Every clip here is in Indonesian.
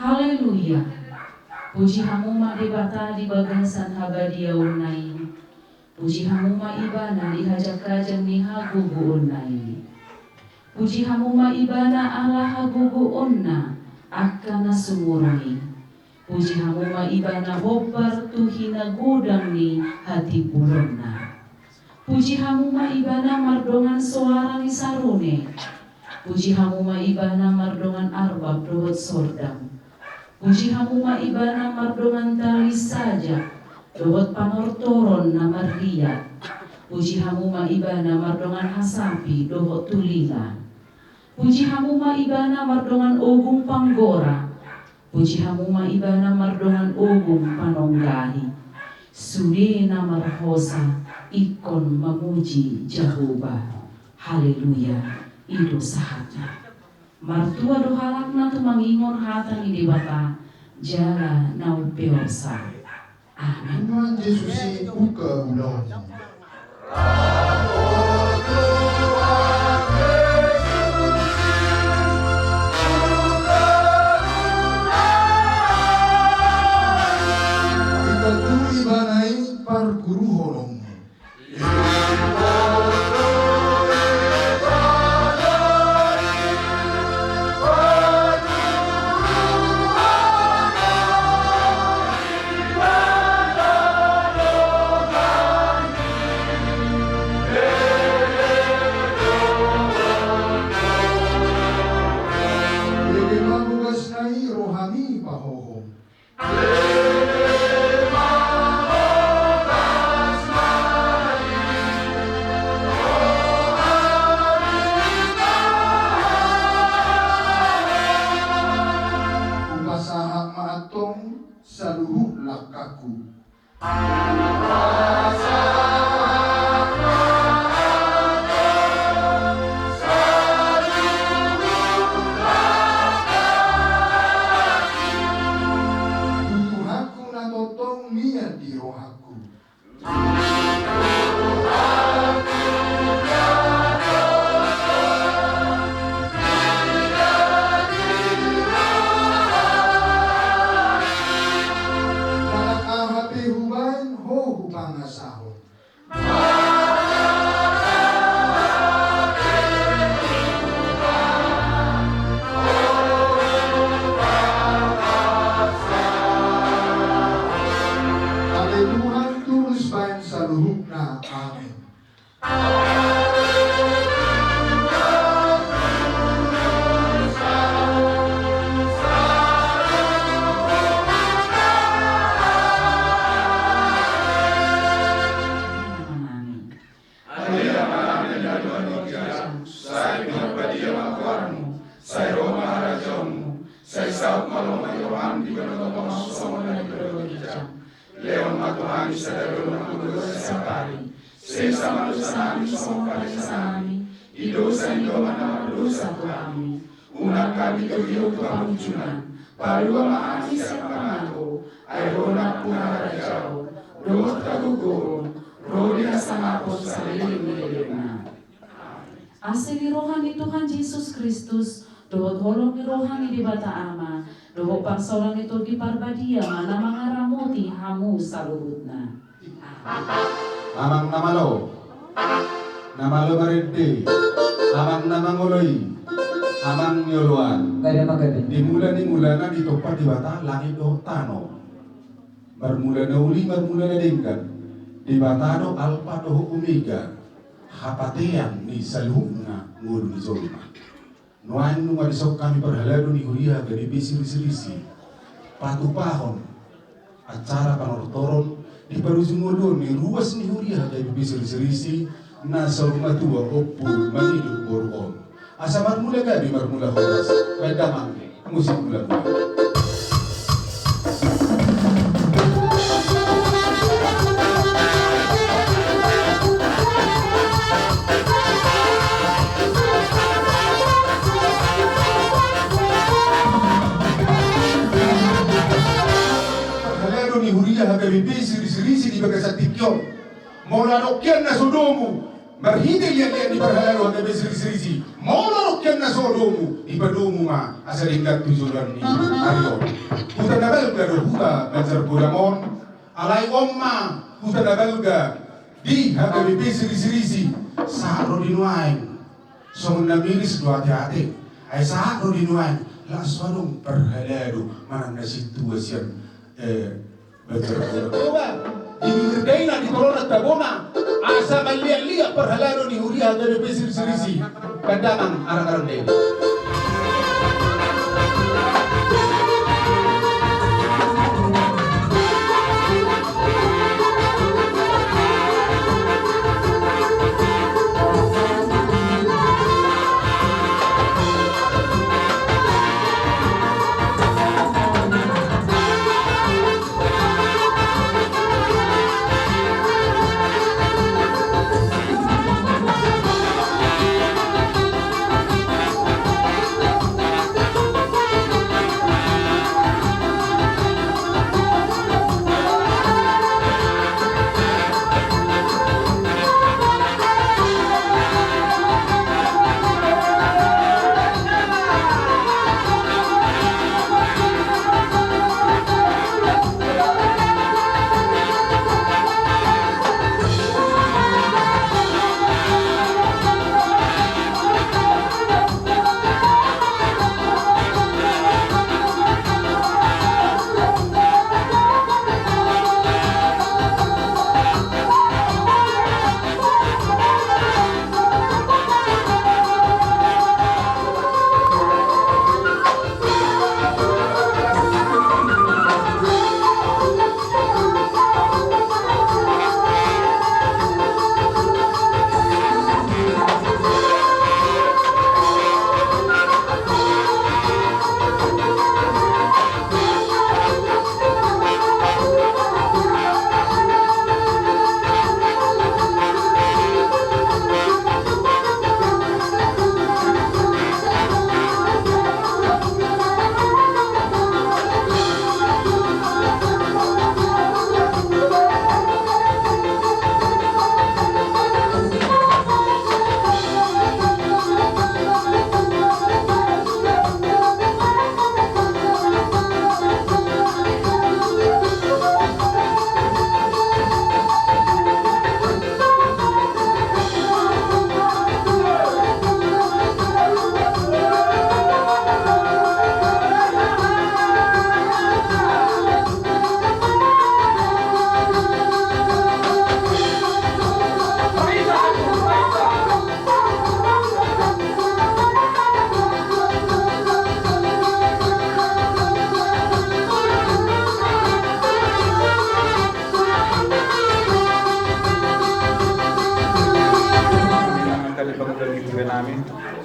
Haleluya. Puji hamuma debata di bagasan habadia unai. Puji hamuma ibana di hajak-hajak ni hagugu unai. Puji hamuma ibana ala hagugu onna akana sumurni. Puji hamuma ibana bobar tuhina gudang ni hati pulonna. Puji hamuma ibana mardongan suara ni sarune. Puji hamuma ibana mardongan arbab dohot sordam. Puji hamuma ibana mardongan tali saja dohot panortoron na marliat. Puji hamuma ibana mardongan hasapi dohot tulila. Puji hamuma ibana mardongan ogung panggora. Puji hamuma ibana mardongan ogung panonggahi. Sudena marhosa ikon memuji Jehovah. Haleluya. Itu sahatnya. Martua dohalakna tu mangingon hatang di bata jala nau peosa. Amin. Tuhan Yesus buka ulang. Kita tuli banai parkuru holong. Rohani pahohong. Upasaha maatong saluhu lakaku. Asli rohani Tuhan Yesus Kristus, dohot holong ni rohani di bata ama, dohot pangsolang itu di parbadia, mana mangaramuti hamu saluhutna. Amang namalo marinte, amang namangoloy, amang nyoluan. Dimula ni mulana ditopat di bata langit dohot tano. Bermula na uli, bermula na dingkat. Di bata do alpa dohot omega. Hapatean ni saluhna ngulu ni zolma. Nuan nunga disok kami perhalado ni huria gani bisi-bisi patupahon acara panortoron di parujungulun ni ruas ni huria gani bisi-bisi nasa rumah tua opul mangidu boron. Asa marmula gani marmula horas wedamang musik mula-mula. Haga bibisi di bagasat tikyo. Mola nokian na sudomu. Marhide lian di berhalalo ang siri-siri. Molorok yan na solomu. Ipadomu nga asal hinggat tujuan ni Aryo. Huta nabal ga huta banjar bulamon. Alay omma huta nabal ga di hagabi siri-siri. Saro dinuain. Songon namiris do hati-hati. Ay saro dinuain. Laswadong berhalalo manang na situasyon banjar bulamon. Ibigay na di kolon at tabona. Asa malia-lia perhalano ni Huria dari siri-siri kandangan arang-arang dewi.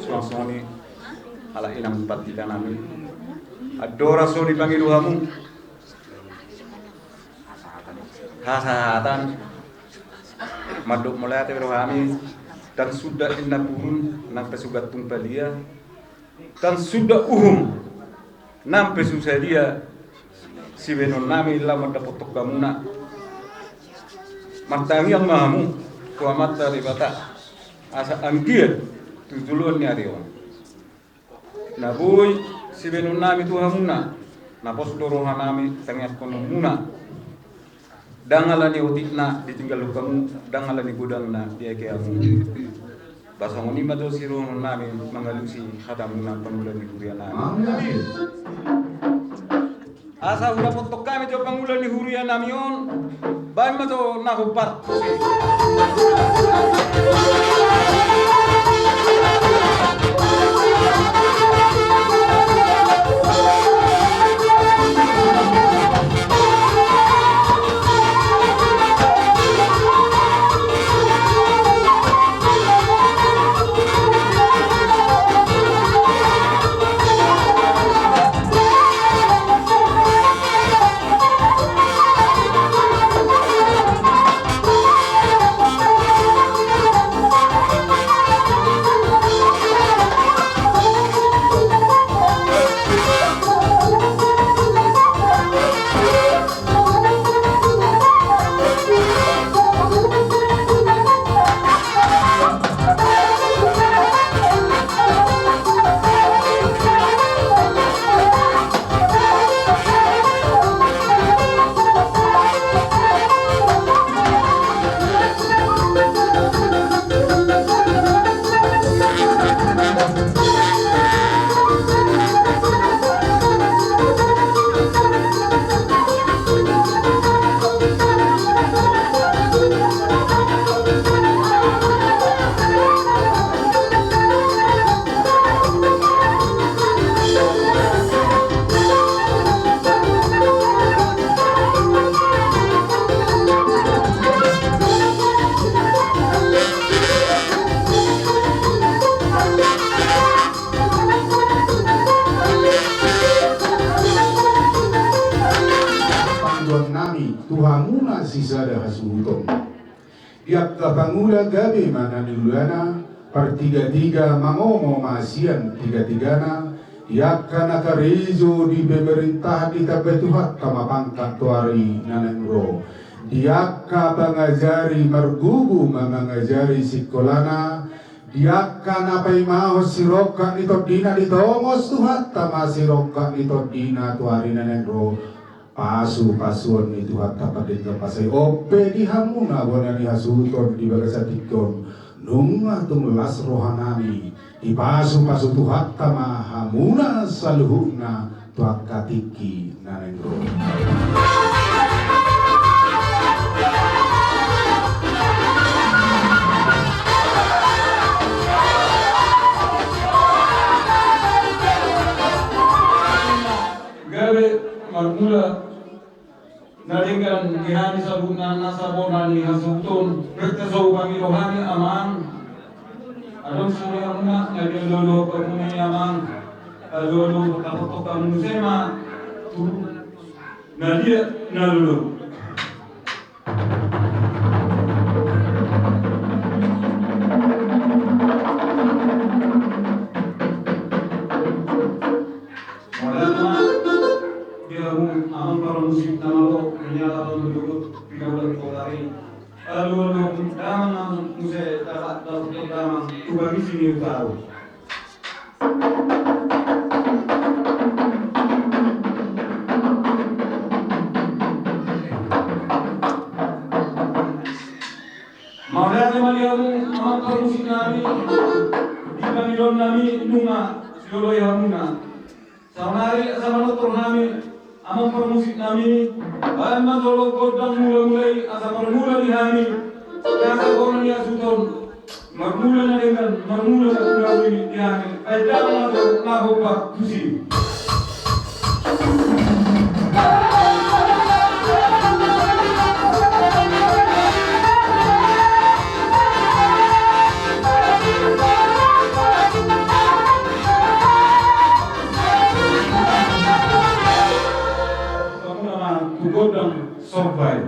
suasoni ala inang patikan namin. Adora suri pangiluhamu. Hasahatan maduk mulai ate rohani dan sudah inna purun nampe sugat tumpalia dan sudah nampe susadia si benon nami lama dapotok kamuna martangi yang mahamu kuamat dari bata asa angkir tutulun ni arion nabuy si benon nami tuhamuna napos dorohan nami tengah konomuna dangalani utikna ditinggal kamu dangalani gudangna dia kamu basang ni mado sirun nami mangalusi hadamuna panulan ni huriana Amin. asa hura potok kami jo pangulan ni huriana mion ban mado nahupat pasuan nami tuhamuna sisada hasuhutom. Iak kapangula gabi mana nilulana pertiga-tiga mangomo masian tiga-tigana. Iak kana karizo di pemerintah di tabetuhat kama pangkat tuari nanengro. Iak kapangajari margugu mangajari sikolana. Diakan apai mau sirokan ito dina dito ngos tuhat tama sirokan ito dina tuari nenengro pasuan itu hat tapatin kapasay ope di hamuna wana ni hasuton di bagasatikon nunga tumulas rohanami di pasu tuhat tama hamuna saluhuna tuhat katiki nenengro. Marmula nalingan dihani sabuna nasabona ni hasutun bertasau kami rohani aman adon surya muna ngayon lolo pagmuni aman lolo kapotok kamu sema tu nadia nalolo amang para musik namalo menyala dulu pigawai kolari lalu damang musik dapat damang ubah sini tahu maudane maliamu amang para musik nami dipanilon nami nunga siolo yamuna saunari sama notor nami amang permusik nami bahan matolog kodang mulai asa marmula di hami kasa kono ni asuton marmula na dengan marmula na kunawi di hami kaitang mato nahopak kusi Godang Sorbai.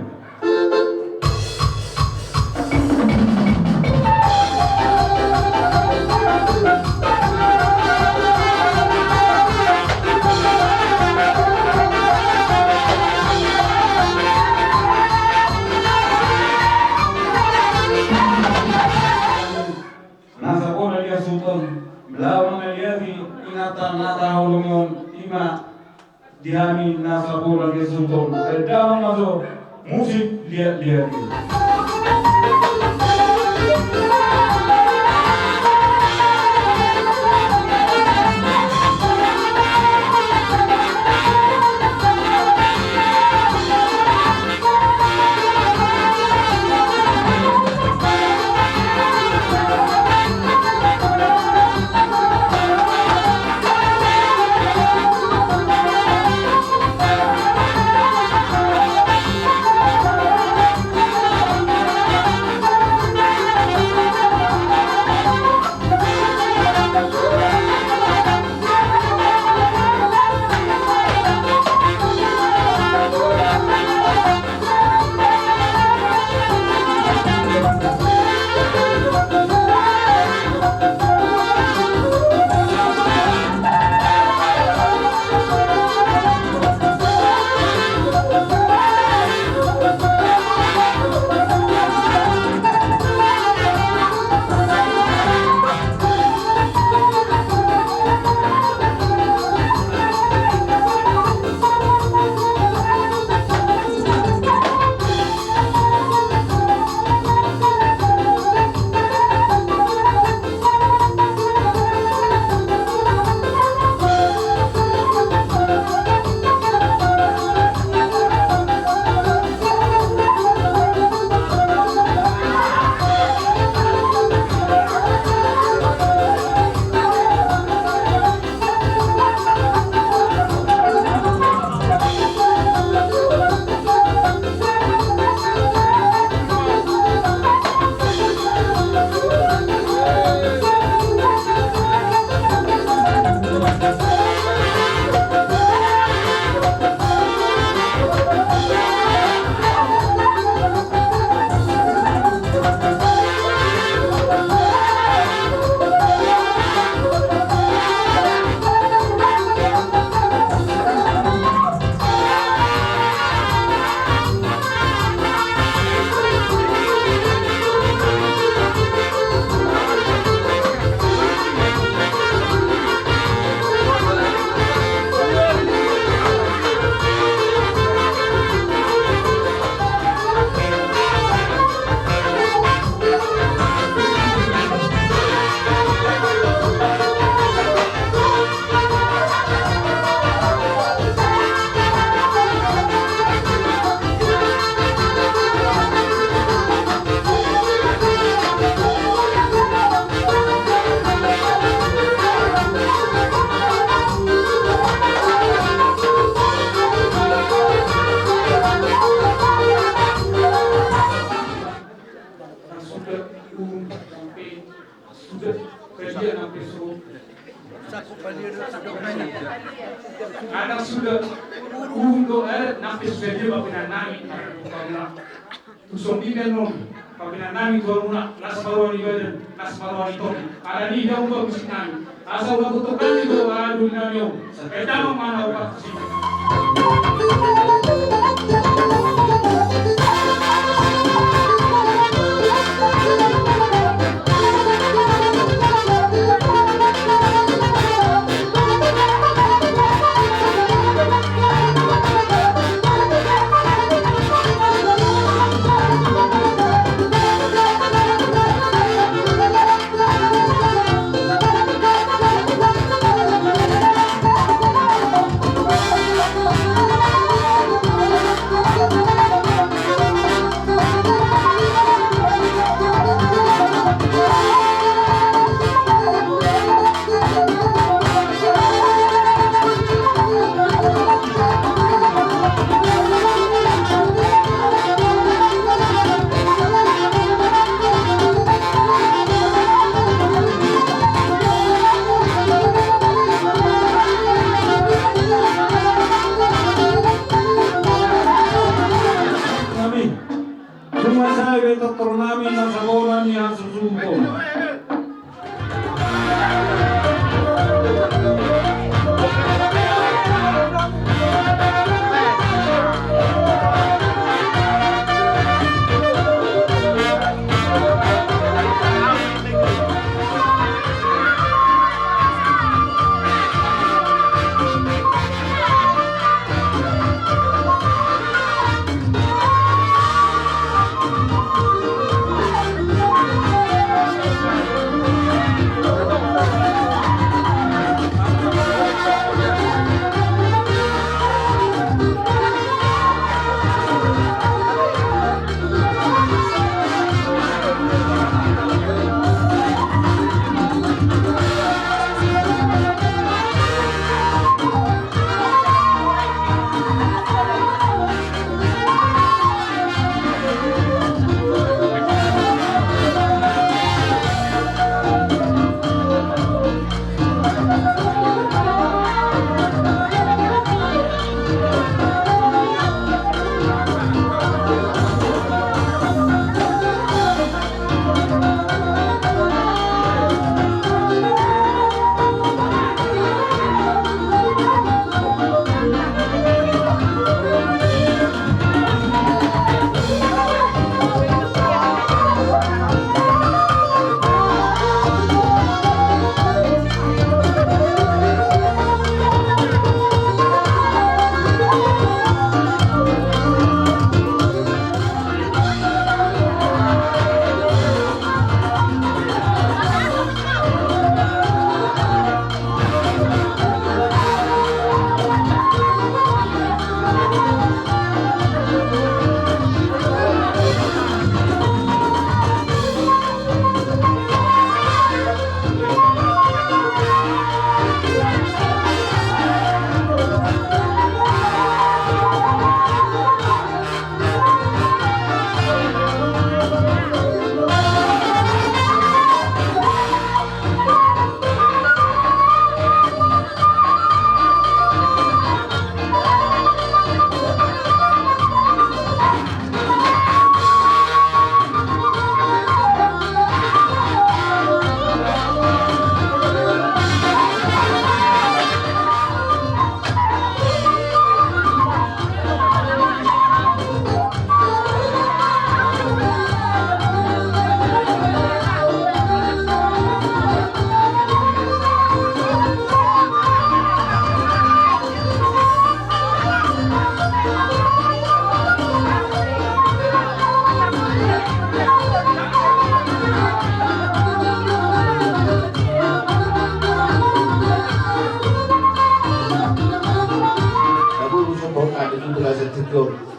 Nasa pona dia sultan belawang aliati ingatan nata hulungon ima dihami nasa bola dia sultan dalam masuk musik lihat-lihat Kadang sudah untuk nampis saja bapinan nami karena tusong ikan nom bapinan nami tuan muna las marwani badan las marwani to ada ni dia untuk musik nami asal udah kutukan itu aduh nami yo kita mau mana udah sih. Dokter namin ang sagoran niya susuko.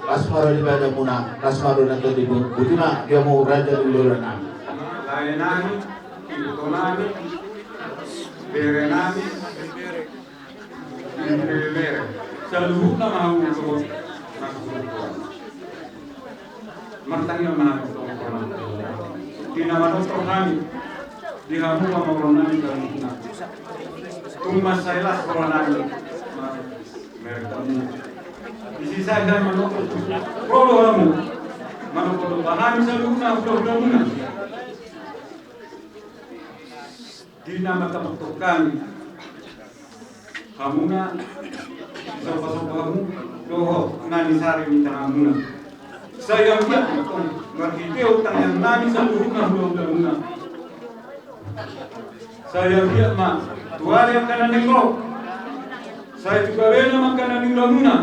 Asmara di pada muna, asmara nanti di butuna dia mau raja dulu lana. Lainami, itonami, berenami, bere. Seluruh nama aku nak Martanya mana di nama dokter kami di hamu sama nami kami. kumasailas koronari mereka isi saya menukul prologamu menukul bahan saluna prologamu di nama kebentukan kamuna sopa-sopamu doho nanisari minta kamuna saya lihat ngerhiteo tanyang nani saluna prologamu saya lihat mak tuan yang kanan negro saya juga bela makanan di muna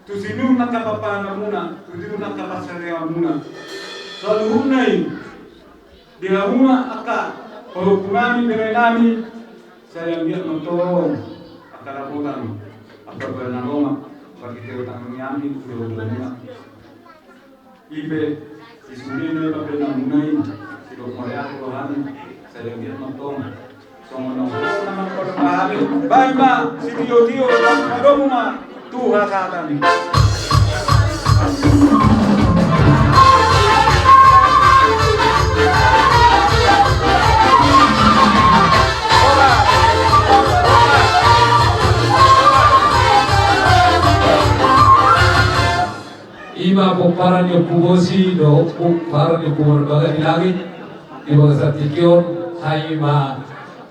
tu sinu nakapapana muna tu sinu nakapasarea muna selalu nai dia muna aka hukumami berenami saya lihat mentong akara bulan apa bernama bagi teutang nyami dua ibe isudine babena munai silo korea rohani saya lihat mentong somono nama perpahami baima sitio kadomuma Tuhan kami Ima puparan yung pubosi do puparan yung pumarbaga di langit iba sa tikyon ay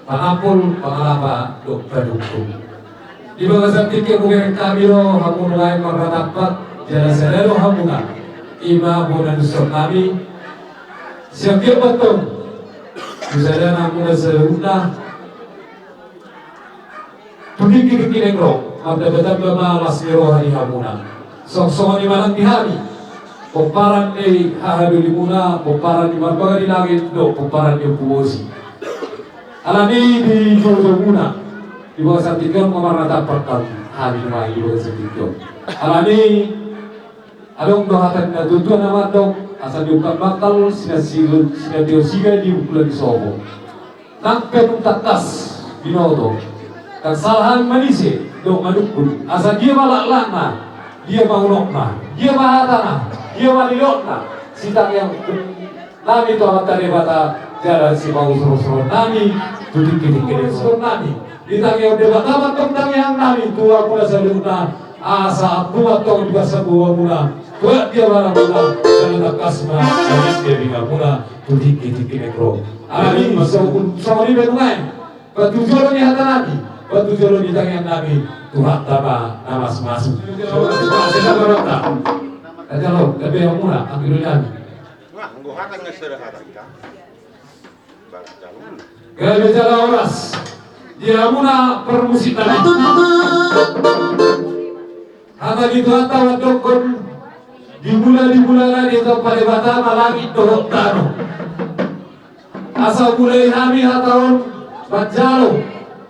pangapul pangalapa do kadukong iba sa tikyon kung kami ro hamun ngay maratapat jala sadaro hamuna ima bunan usap kami siap dia patong usada namuna sa una tudik kinegro abda-abda malas niro hari hamuna sok-sokan di malang dihari puparan ni hahaduli muna puparan di marbaga di langit do puparan yung puwosi alani di jojo muna di bawah satikon mamarata perkal hari mai di bawah satikon alani adong dohatan na tutuan nama dong asal diungkap bakal sinasilun sinatiosiga di bulan sobo nangpen takas di noto kesalahan manise do madukun asal dia malak lana dia bangunokna, dia mahatana, dia malilokna. Sitang yang nami to amatare bata jara si mau suruh nami, tudik suruh nami. Ditang yang debata tentang yang nami tua pula saluna asa buat tong di bahasa buah mula. Buat dia barang mula dan kasma dan dia binga mula tudik nekro. Alami sama ni benungai. Batu jolo ni hata nami. Batu jolo di tangan nami. Tuhan taba nama masuk. Kita berdoa. Kata lo, tapi yang mula ambil dulu. Kalau bicara oras, dia mula permusikan. Hata gitu hata wadokon di bulan itu pada bata malangit dohok tano. Asal mulai kami hataon bajalo,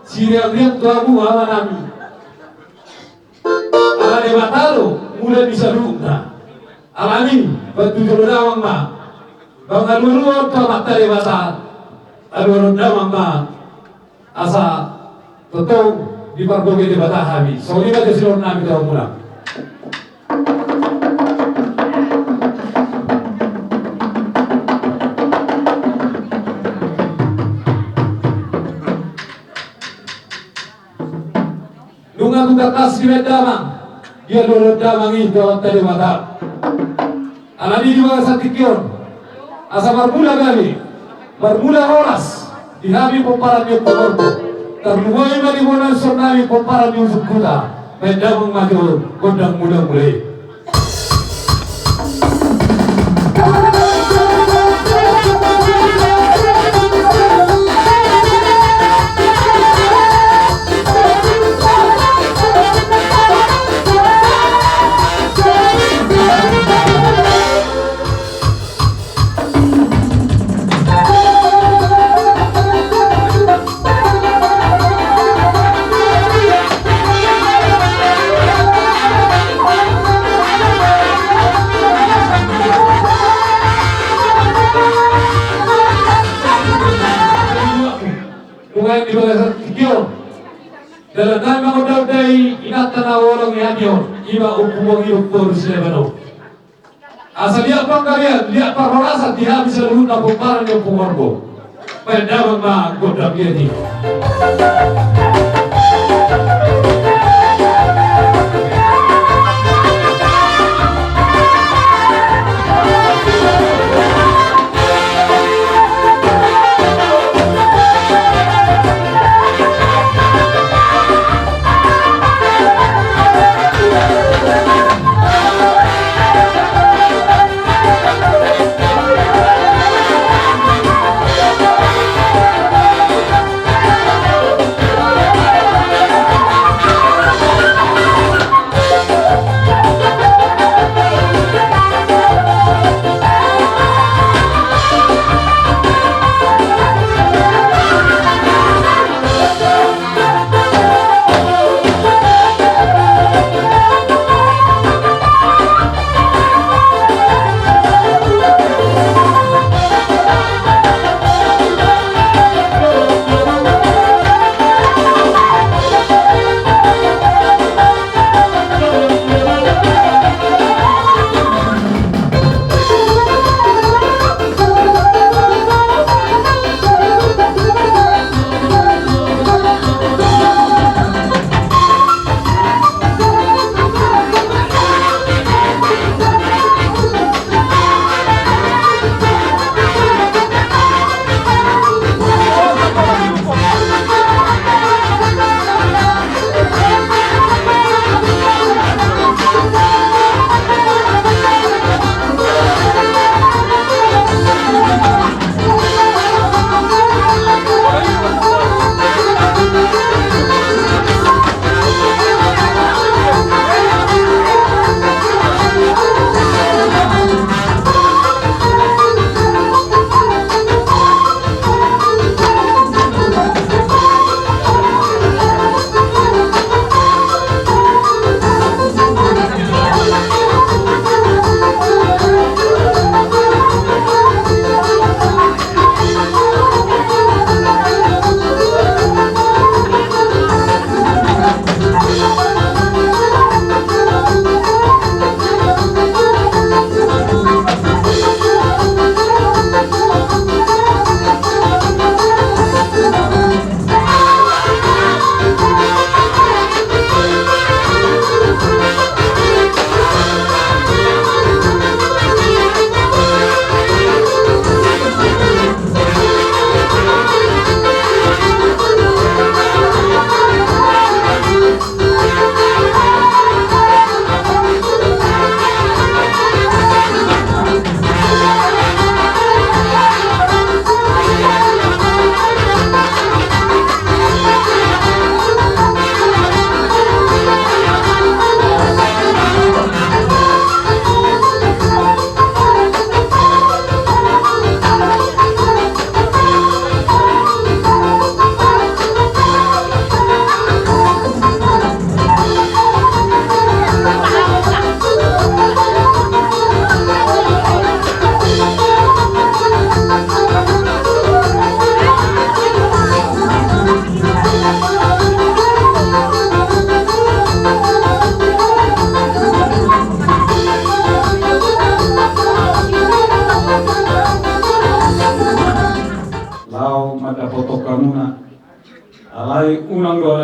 siriang tuamu awan nami. Alane batalo mulai bisa luka. Alani batu jolodawang ma. Bang aluru to matare bata. Aluru dawang ma. Asa totong di pargoge di bata habi. So ini batu silon nami tahu mula. Nunga buka kas di damang. Dia lolo damang itu tadi mata. Alani di bawah satikyon. Asa marmula kali. Marmula oras. Di habi pomparan yung pagorbo. Terluway na di muna sonami pomparan yung sukuta. Pendamang maju gondang muda mulai. Di bawah tikyo dalam nama udah dari ingat tanah orang yang iba upumong iupur silebano asal lihat bang kalian lihat parorasa dia bisa luhut na pumparan yung pumorbo pada mga godam yun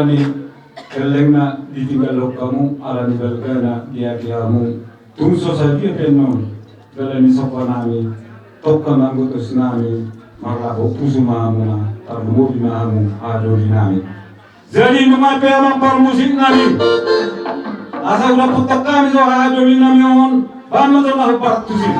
alani kelengna ditinggal kamu alani balgana dia kiamu tungso saja penon galani sopanami tokka manggutus nami makapo pusumamuna tarbubi mamu adori nami. Jadi numape amang parmusik nami asa udah putak kami so adori nami on bama to na partusin.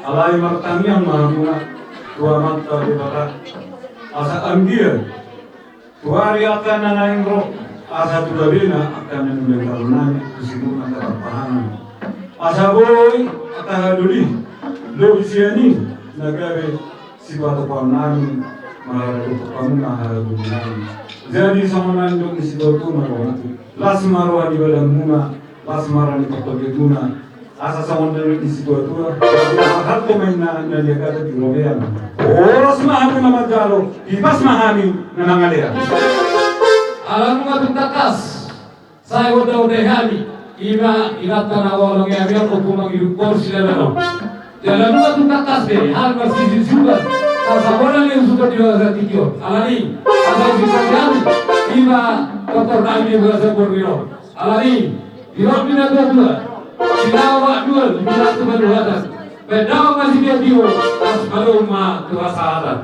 Alai martamian mahmuna tua manta dibata asa ambil tuari akan nanaing roh asa tudabina akan menunggu kesimpulan terpahaman asa boy akan haduli lo isiani nagare sifat panami malah pamuna haduli jadi sama nandung situ marwati las marwa di badan muna las marwa di kapageduna asa sama dari institutura hal pemain na dia kata di Robean oros mahamu nama jalo ibas mahami nanangalea alam nga tuntakas saya udah hami iba ingat na walong ya biar hukumang ilupor sila no jalan nga tuntakas deh hal masih juga kasabonan yang sudah diwasa tiga alani asal sisa kami iba kotor nami berasa borneo alani iba bina dua sinawa dua bina tuh bedawa masih dia dio as maluma tuasa ada.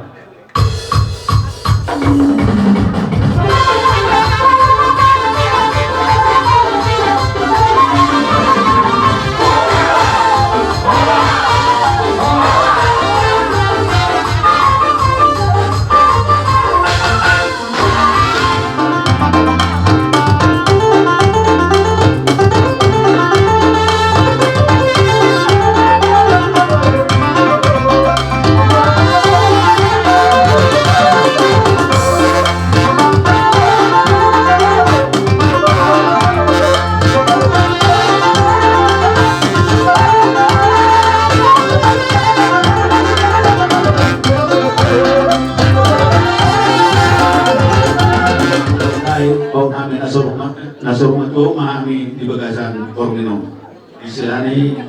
istilahnya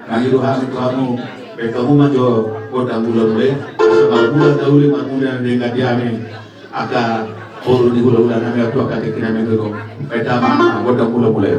kahiru kami kamu kamu majo kota mula mulai sebab mula dahulu mula dengan diame aka puru di gula nami atau aka tekina mengero pertama kota mula mulai.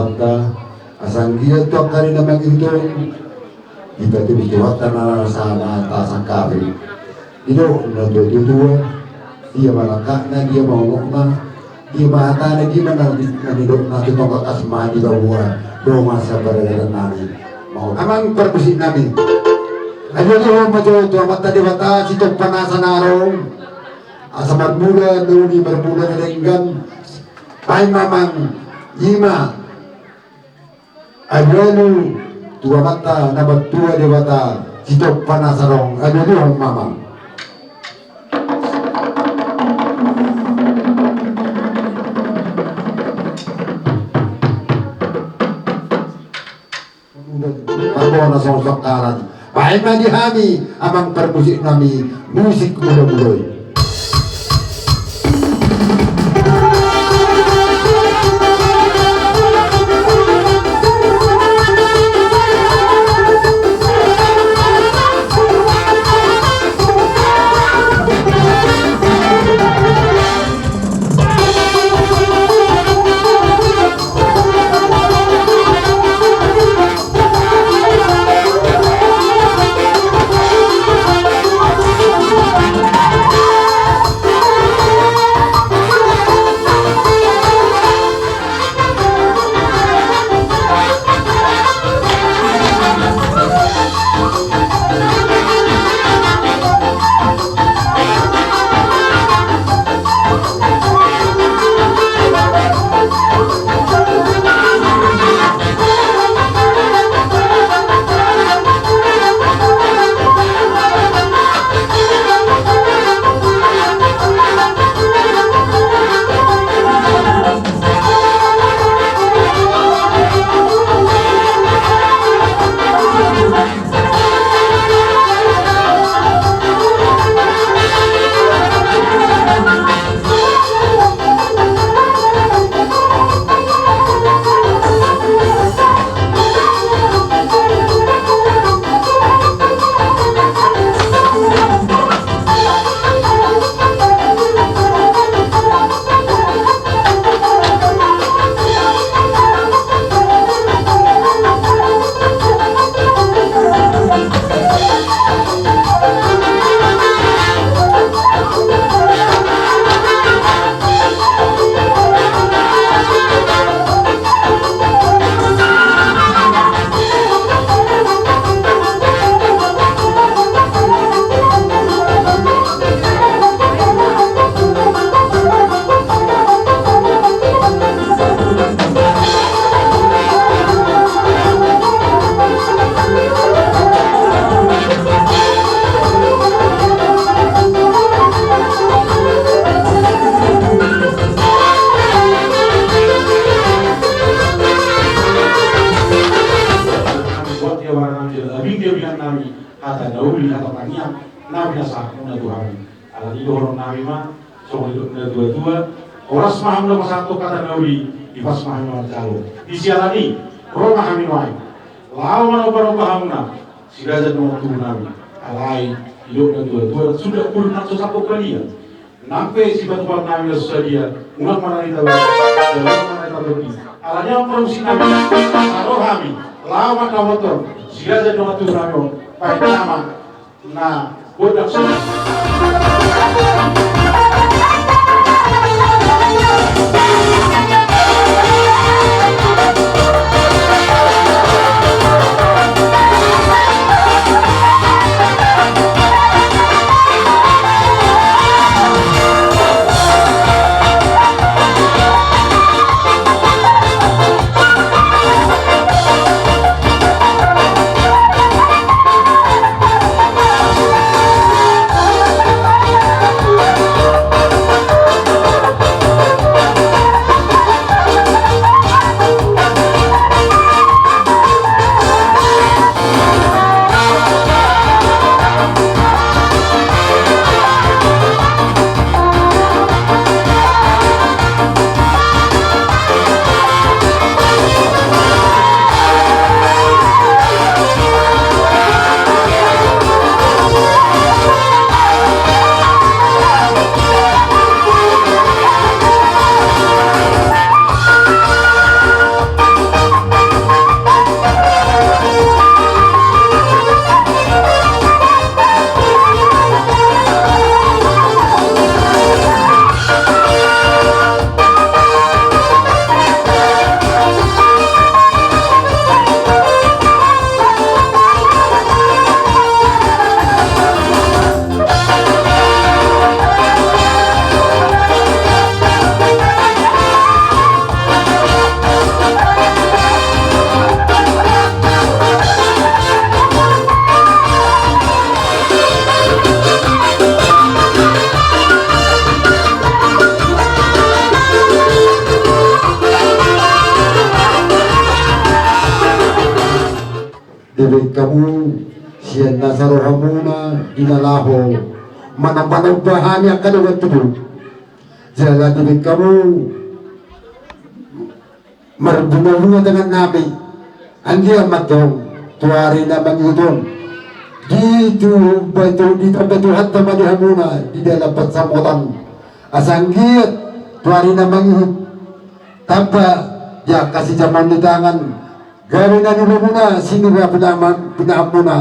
bata asang dia tuak kali nama itu kita tu bijuatan sama tasan kafe itu na dua dia malakakna dia mau ngokna dia mahatana gimana nanidok nanti tongkat asma di bawah doa masa berada nami mau amang perkusi nami ayo tuh majo tuh mata dewata sitok panasan arong asa bermula nuni bermula dengan pai mamang ima ayo tua mata nabat tua dewata sitok panasan arong ayo tuh mamang Parbona sosok karan baik mandi kami amang permusik nami musik muda-mudoi Oras maham nomor satu kata nawi di pas maham nomor calo di sialani roma kami wai lawan obar-obar hamna siraja nomor tujuh nawi alai hidup dan dua sudah puluh nak satu kali ya nampe si batu batu nawi sudah dia ulang mana kita lebih alanya produksi nawi saro kami lawan kawator siraja nomor tujuh nawi baik nama nah bodak sudah dibalik kamu siyan nasarohamuna inalaho manapanaw bahani ang kalugan tubo jala dibalik kamu marbunga dengan nabi anggi amatong tuari na mangudon dito betul hatta madihamuna di dalam pensamotan asanggit tuari na mangud tanpa ya kasih zaman di tangan gawin na nila muna sinira pinamuna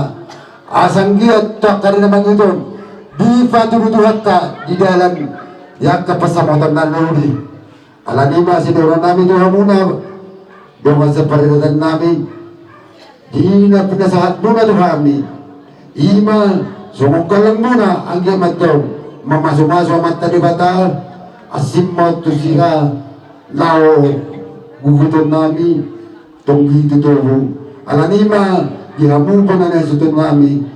asanggit tuakari na mangudon di fatulutu hatta di dalam ya kepesamotan na luli alanima sinura namin tuha muna dengan seperti namin di na pinasahat muna tuhami ima sumukalang muna ang yamatong mamasumaso mata di batal asimot to siya lao gugutom nami tunggi tutuho alanima gihamu pa na nasutun nami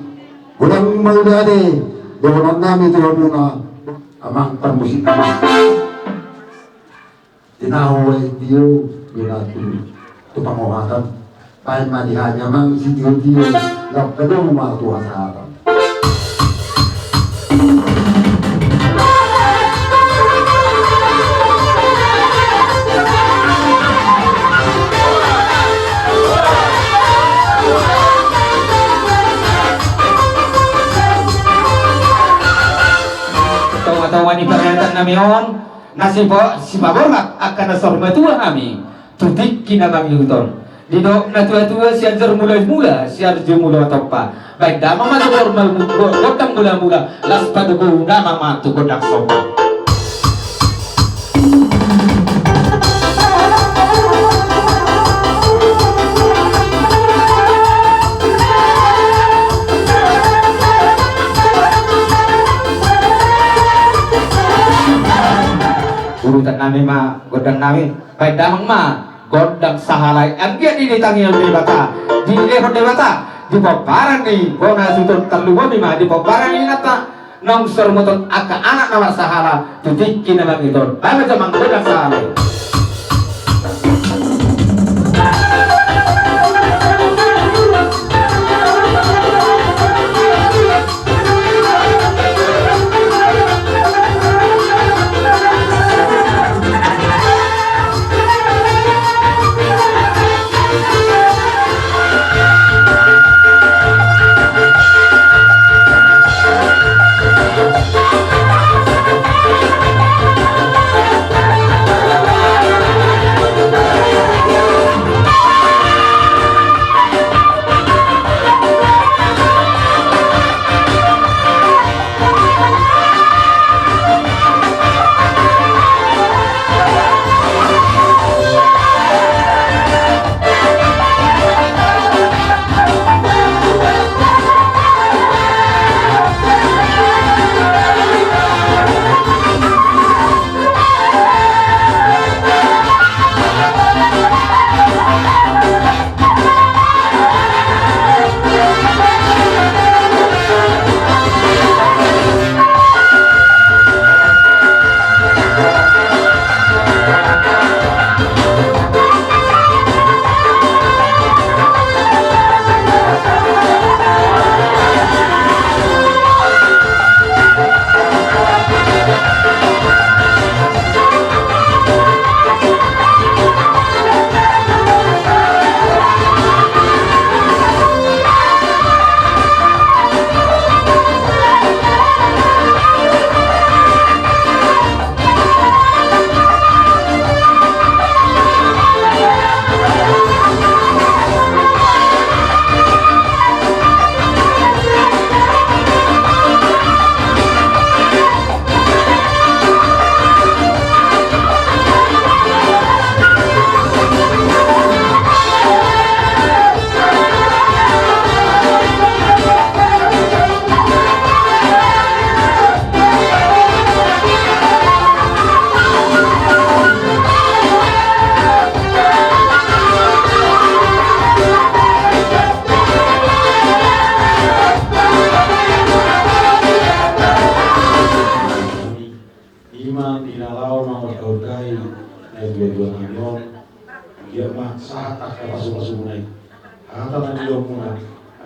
walang maulade doon nami tuha muna amang permusik tinahuay tiyo binatu ito panguhatan pahin manihanya mang si tiyo lang kadong mga tuha sa harapan Tawa-tawa ni perhatian namin nasi si mabormak akan nasorma tua kami tutik kinabang yuton didok na tua-tua siar mula-mula siar mula topa baik dama matu normal godang mula-mula las padugo dama matu godak sopa urutan nami ma godang nami baik damang ma godang sahalai anggia di ditangi debata di lehor debata di paparan ni gona sutun terluwa ma di paparan ni nata nongsor moton aka anak nama sahala tutik kinabang itu bama jamang godang sahalai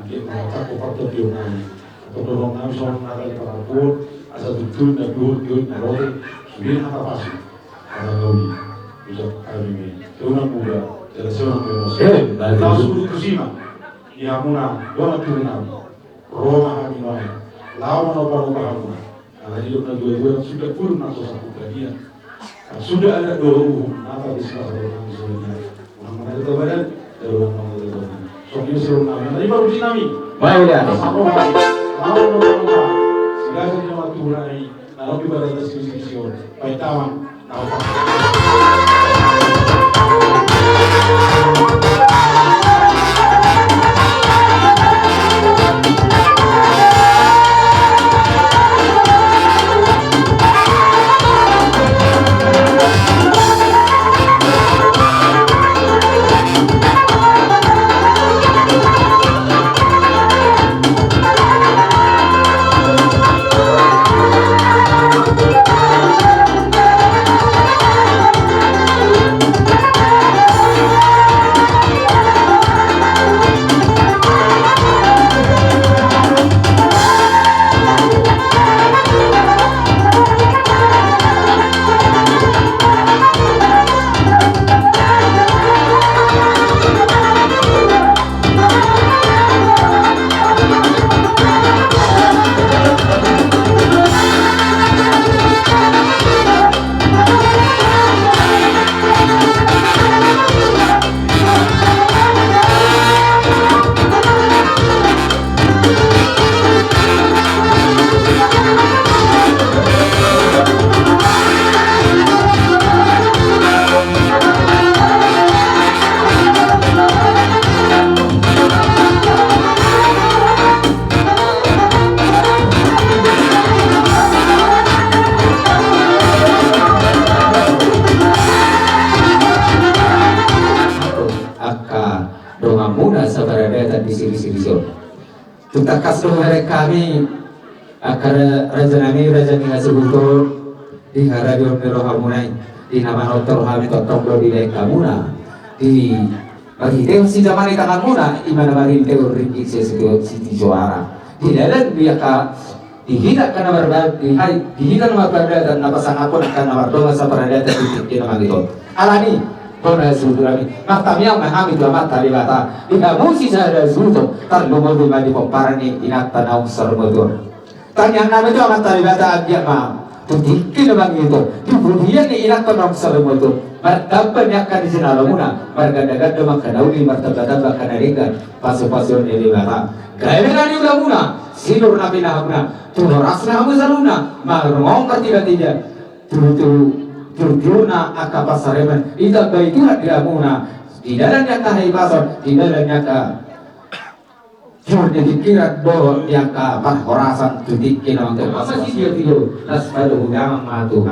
Angge mata ko pa to yung nami. Atau dorong nami soal nakal parapun asa betul dan duhut na rote sudah nakapasok. Para gawi. Bisa kami seorang muda dan seorang pemuda. Tahu sudah kusima. Ya muna dona turunam. Roma kami noy. Lawan apa hamuna. Karena hidup na dua-dua sudah pun nak sosok dia. Sudah ada dua apa di sebelah orang sudah. Orang mana itu badan, orang mana itu badan. Soalnya seorang nama. Tadi baru di nami. Baik ya. Sama lagi. Mau segala jenis waktu mulai. Lalu di badan diskusi baik tawan. Tutakas lumere kami akar raja nami ngasubuto di harajon nero hamunai di nama notor hami totong di lekamuna di bagi teo si zaman ita kamuna imana marin teo ringgit sesuatu siti juara di dalam dia ka dihidak kana berbal dihidak nama berbal dan napasang apun akan nama donga sa peradata di nama gitu alani Kona sudurami, matami ang mahami tu amat tali bata. Ika musi sa ada zuto, tar lumawi madi pomparani inata naung sarmotor. Tanyang nama tu amat tali bata agya ma, tu dikki namang itu. Tu budian ni inata naung sarmotor. Martaban yakkan di sinala muna, marganda-ganda makanauli martabatan makanarigan, pasu-pasu ni bata. Gaya dengan juga muna, sinur nabi nahamuna, tu noras nahamu saluna, marmong ketiga-tiga, tu Turjuna akapa sareman ita baituha diamuna di dalamnya kahai basor di dalamnya ka jurnya dikira do yang ka par horasan tudikin orang terpaksa sih dia nas pada udang matu